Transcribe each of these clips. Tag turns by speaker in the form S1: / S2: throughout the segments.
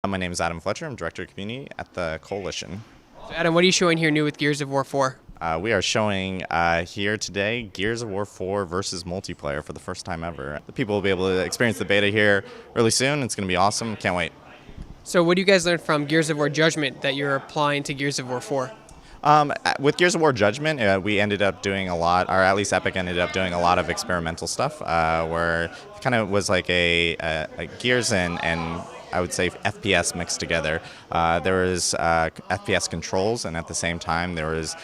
S1: My name is Adam Fletcher. I'm Director of Community at the Coalition.
S2: So Adam, what are you showing here new with Gears of War 4?
S1: We are showing here today Gears of War 4 versus multiplayer for the first time ever. The people will be able to experience the beta here really soon. It's going to be awesome. Can't wait.
S2: So what do you guys learn from Gears of War Judgment that you're applying to Gears of War 4?
S1: With Gears of War Judgment, we ended up doing a lot, or at least Epic ended up doing a lot of experimental stuff, where it kind of was like a Gears and I would say FPS mixed together. There was FPS controls, and at the same time there was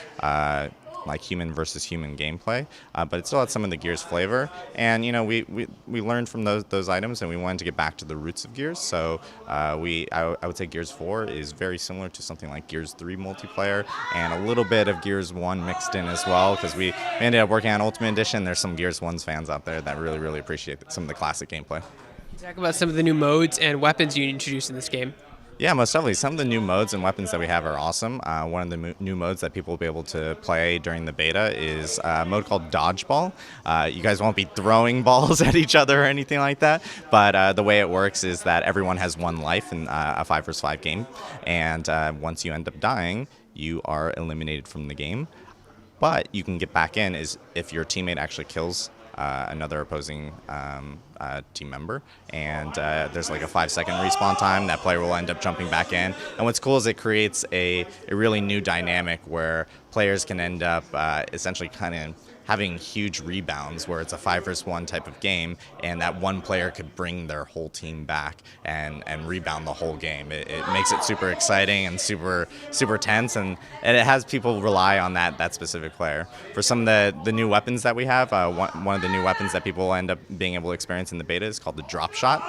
S1: like human versus human gameplay, but it still had some of the Gears flavor. And we learned from those items, and we wanted to get back to the roots of Gears. So I would say Gears 4 is very similar to something like Gears 3 multiplayer, and a little bit of Gears 1 mixed in as well, because we ended up working on Ultimate Edition. There's some Gears 1's fans out there that really appreciate some of the classic gameplay.
S2: Talk about some of the new modes and weapons you introduced in this game.
S1: Yeah, most definitely. Some of the new modes and weapons that we have are awesome. One of the new modes that people will be able to play during the beta is a mode called Dodgeball. You guys won't be throwing balls at each other or anything like that, but the way it works is that everyone has one life in a 5 vs 5 game, and once you end up dying, you are eliminated from the game. But you can get back in is if your teammate actually kills another opposing team member, and there's like a 5-second respawn time. That player will end up jumping back in, and what's cool is it creates a really new dynamic where players can end up essentially kind of having huge rebounds, where it's a 5 vs 1 type of game, and that one player could bring their whole team back and rebound the whole game. It makes it super exciting and super tense, and it has people rely on that specific player. For some of the new weapons that we have, one of the new weapons that people will end up being able to experience in the beta is called the drop shot.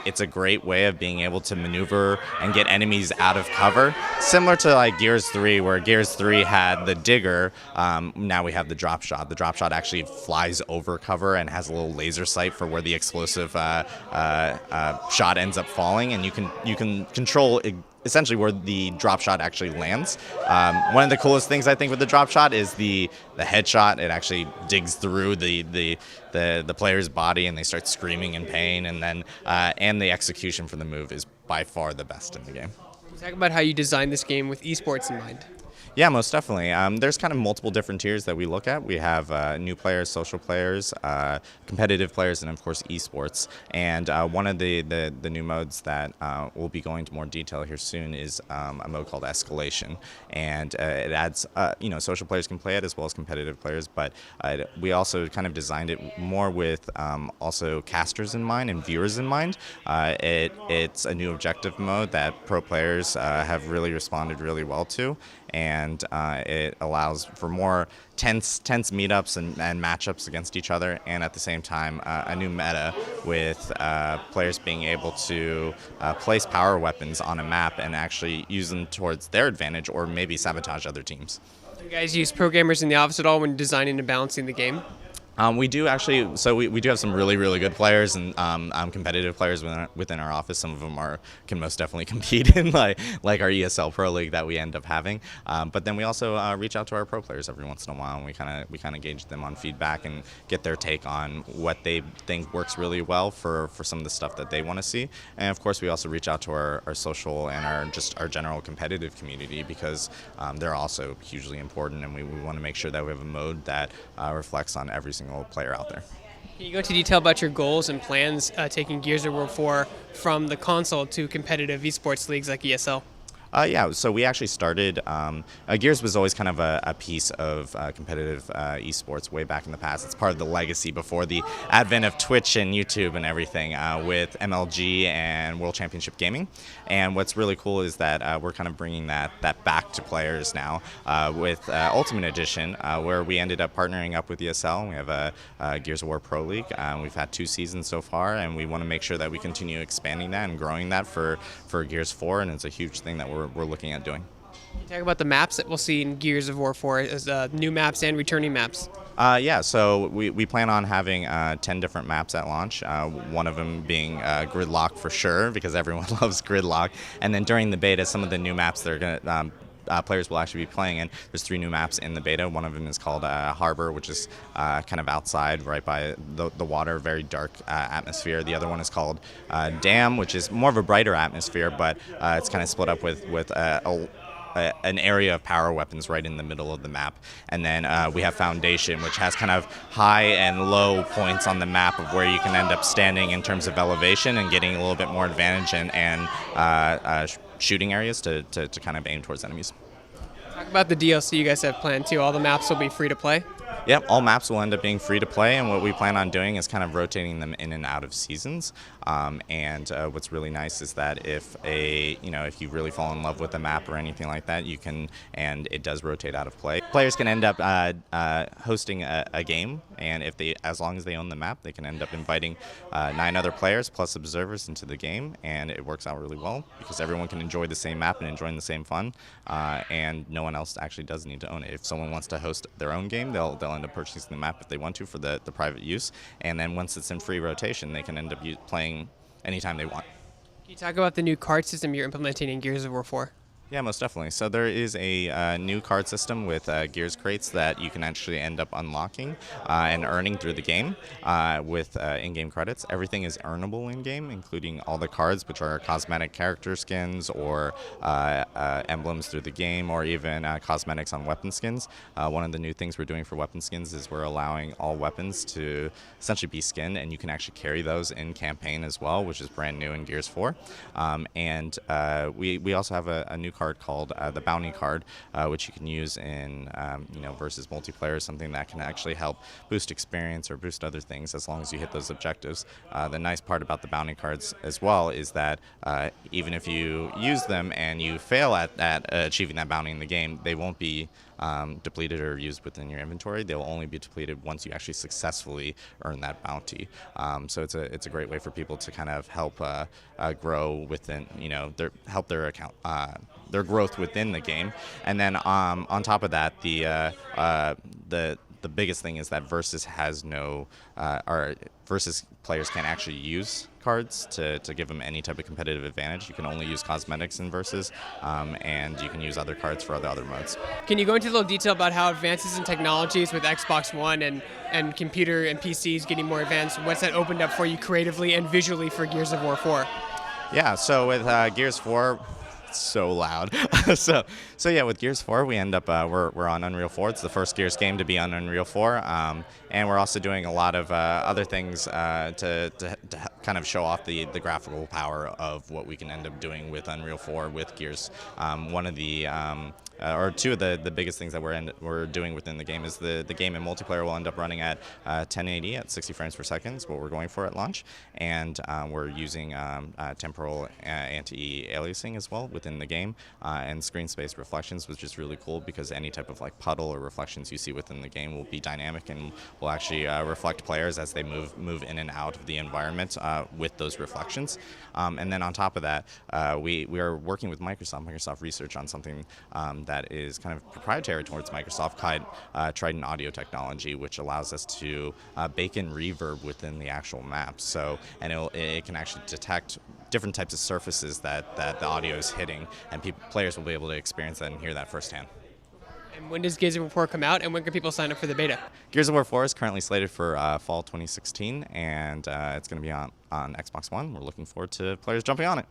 S1: It's a great way of being able to maneuver and get enemies out of cover, similar to like Gears 3, where Gears 3 had the digger. Now we have the drop shot. The drop shot actually flies over cover and has a little laser sight for where the explosive shot ends up falling, and you can control essentially where the drop shot actually lands. One of the coolest things I think with the drop shot is the headshot. It actually digs through the player's body, and they start screaming in pain, and then and the execution for the move is by far the best in the game.
S2: Talk about how you designed this game with esports in mind.
S1: Yeah, most definitely. There's kind of multiple different tiers that we look at. We have new players, social players, competitive players, and of course esports. And one of the new modes that we'll be going into more detail here soon is a mode called Escalation, and it adds social players can play it as well as competitive players. But we also kind of designed it more with also casters in mind and viewers in mind. It's a new objective mode that pro players have really responded really well to, and it allows for more tense meetups and matchups against each other, and at the same time a new meta with players being able to place power weapons on a map and actually use them towards their advantage or maybe sabotage other teams.
S2: Do you guys use programmers in the office at all when designing and balancing the game?
S1: We do actually. So we do have some really good players and competitive players within our office. Some of them can most definitely compete in like our ESL Pro League that we end up having. But then we also reach out to our pro players every once in a while, and we kind of gauge them on feedback and get their take on what they think works really well for some of the stuff that they want to see. And of course, we also reach out to our social and our general competitive community, because they're also hugely important, and we want to make sure that we have a mode that reflects on every single player out there.
S2: Can you go into detail about your goals and plans taking Gears of War 4 from the console to competitive esports leagues like ESL?
S1: Yeah, so we actually started, Gears was always kind of a piece of competitive esports way back in the past. It's part of the legacy before the advent of Twitch and YouTube and everything, with MLG and World Championship Gaming. And what's really cool is that we're kind of bringing that back to players now with Ultimate Edition, where we ended up partnering up with ESL. We have a Gears of War Pro League. We've had 2 seasons so far, and we want to make sure that we continue expanding that and growing that for Gears 4, and it's a huge thing that we're looking at doing.
S2: Can you talk about the maps that we'll see in Gears of War 4 as new maps and returning maps?
S1: Yeah, so we plan on having 10 different maps at launch, one of them being Gridlock for sure, because everyone loves Gridlock. And then during the beta, some of the new maps that are going to players will actually be playing in. There's 3 new maps in the beta. One of them is called Harbor, which is kind of outside, right by the water, very dark atmosphere. The other one is called Dam, which is more of a brighter atmosphere, but it's kind of split up with an area of power weapons right in the middle of the map. And then we have Foundation, which has kind of high and low points on the map of where you can end up standing in terms of elevation and getting a little bit more advantage and shooting areas to kind of aim towards enemies.
S2: Talk about the DLC you guys have planned too. All the maps will be free to play.
S1: Yep, all maps will end up being free to play, and what we plan on doing is kind of rotating them in and out of seasons. And what's really nice is that if you really fall in love with a map or anything like that, you can, and it does rotate out of play. Players can end up hosting a game, and as long as they own the map, they can end up inviting 9 other players plus observers into the game, and it works out really well because everyone can enjoy the same map and enjoy the same fun, and no one else actually does need to own it. If someone wants to host their own game, they'll end up purchasing the map if they want to for the private use, and then once it's in free rotation, they can end up playing anytime they want.
S2: Can you talk about the new card system you're implementing in Gears of War 4?
S1: Yeah, most definitely. So there is a new card system with Gears crates that you can actually end up unlocking and earning through the game with in-game credits. Everything is earnable in-game, including all the cards, which are cosmetic character skins or emblems through the game, or even cosmetics on weapon skins. One of the new things we're doing for weapon skins is we're allowing all weapons to essentially be skinned, and you can actually carry those in campaign as well, which is brand new in Gears 4. And we also have a new card called the Bounty card, which you can use in versus multiplayer, something that can actually help boost experience or boost other things as long as you hit those objectives. The nice part about the Bounty cards as well is that even if you use them and you fail at achieving that bounty in the game, they won't be depleted or used within your inventory. They'll only be depleted once you actually successfully earn that bounty. So it's a great way for people to kind of help grow within, help their account, their growth within the game. And then on top of that, the biggest thing is that Versus has Versus players can't actually use cards to give them any type of competitive advantage. You can only use cosmetics in Versus, and you can use other cards for other modes.
S2: Can you go into a little detail about how advances in technologies with Xbox One and computer and PCs getting more advanced, what's that opened up for you creatively and visually for Gears of War 4?
S1: Yeah, so with Gears 4, so loud. so yeah, with Gears 4, we end up we're on Unreal 4. It's the first Gears game to be on Unreal 4, and we're also doing a lot of other things to kind of show off the graphical power of what we can end up doing with Unreal 4 with Gears. One of the or two of the biggest things that we're doing within the game is the game in multiplayer will end up running at 1080 at 60 frames per second, what we're going for at launch, and we're using temporal anti-aliasing as well within the game, and screen space reflections, which is really cool because any type of like puddle or reflections you see within the game will be dynamic and will actually reflect players as they move in and out of the environment with those reflections. And then on top of that, we are working with Microsoft Research on something that is kind of proprietary towards Microsoft, Trident audio technology, which allows us to bake in reverb within the actual map. So, and it can actually detect different types of surfaces that the audio is hitting, and players will be able to experience that and hear that firsthand.
S2: And when does Gears of War 4 come out, and when can people sign up for the beta?
S1: Gears of War 4 is currently slated for fall 2016, and it's going to be on Xbox One. We're looking forward to players jumping on it.